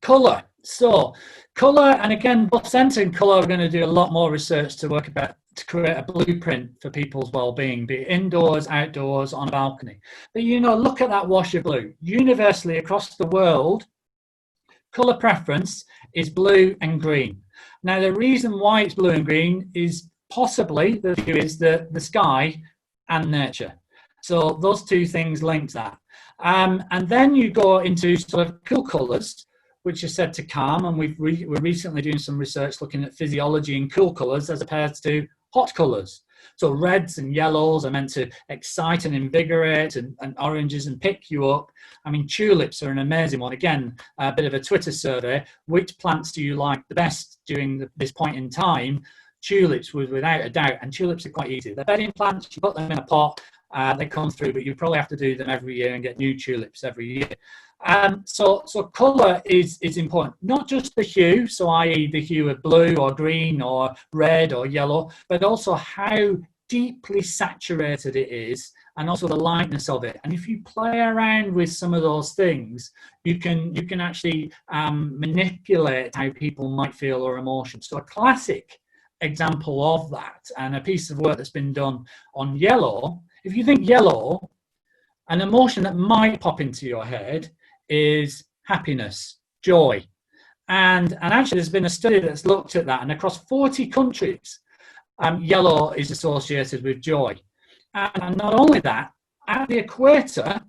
Colour. So colour, and again, both scent and colour, we're going to do a lot more research to work about to create a blueprint for people's well-being, be it indoors, outdoors, on a balcony. But you know, look at that wash of blue. Universally across the world, colour preference is blue and green. Now, the reason why it's blue and green is possibly the view is the sky and nature. So those two things link that. And then you go into sort of cool colours, which are said to calm, and we're recently doing some research looking at physiology in cool colours as opposed to hot colours. So reds and yellows are meant to excite and invigorate, and oranges and pick you up. I mean, tulips are an amazing one. Again, a bit of a Twitter survey. Which plants do you like the best during this point in time? Tulips was without a doubt, and tulips are quite easy. They're bedding plants, you put them in a pot, they come through, but you probably have to do them every year and get new tulips every year. So colour is important, not just the hue, so i.e. the hue of blue or green or red or yellow, but also how deeply saturated it is, and also the lightness of it. And if you play around with some of those things, you can actually manipulate how people might feel or emotion. So a classic example of that, and a piece of work that's been done on yellow, if you think yellow, an emotion that might pop into your head is happiness, joy. And actually there's been a study that's looked at that, and across 40 countries, yellow is associated with joy. And not only that, at the equator,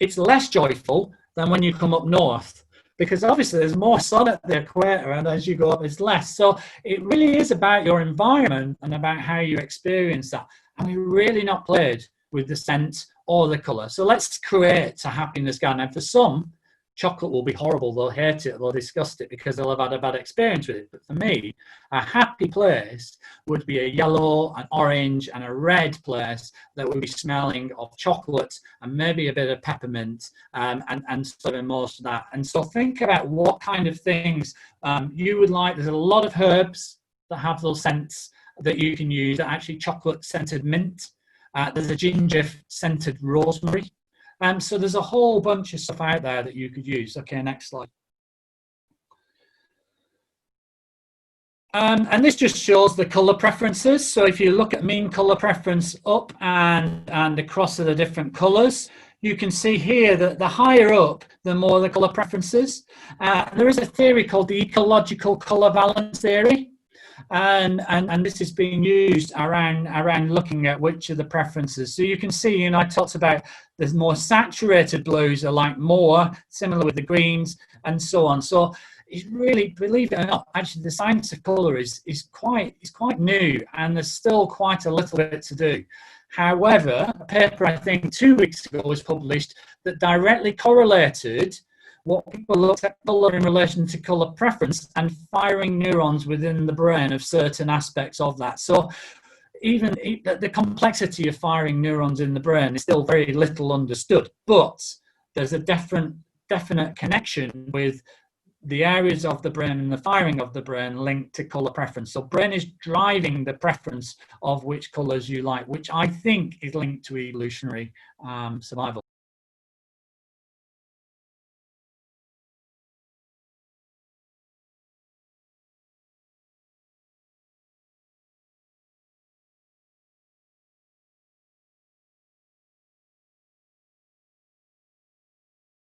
it's less joyful than when you come up north, because obviously there's more sun at the equator, and as you go up, it's less. So it really is about your environment and about how you experience that. And we're really not played with the scent or the colour. So let's create a happiness garden. And for some, chocolate will be horrible. They'll hate it, they'll disgust it because they'll have had a bad experience with it. But for me, a happy place would be a yellow, an orange, and a red place that would be smelling of chocolate and maybe a bit of peppermint, and sort of most of that. And so think about what kind of things you would like. There's a lot of herbs that have those scents that you can use, actually chocolate scented mint. There's a ginger scented rosemary. So there's a whole bunch of stuff out there that you could use. Okay, next slide. And this just shows the colour preferences. So if you look at mean colour preference up and across the different colours, you can see here that the higher up, the more the colour preferences. There is a theory called the ecological colour balance theory. And this is being used around looking at which of the preferences. So you can see, I talked about the more saturated blues are like more, similar with the greens, and so on. So it's really, believe it or not, actually the science of colour is quite new, and there's still quite a little bit to do. However, a paper I think 2 weeks ago was published that directly correlated what people looked at colour in relation to colour preference and firing neurons within the brain of certain aspects of that. So even the complexity of firing neurons in the brain is still very little understood, but there's a definite connection with the areas of the brain and the firing of the brain linked to colour preference. So brain is driving the preference of which colours you like, which I think is linked to evolutionary survival.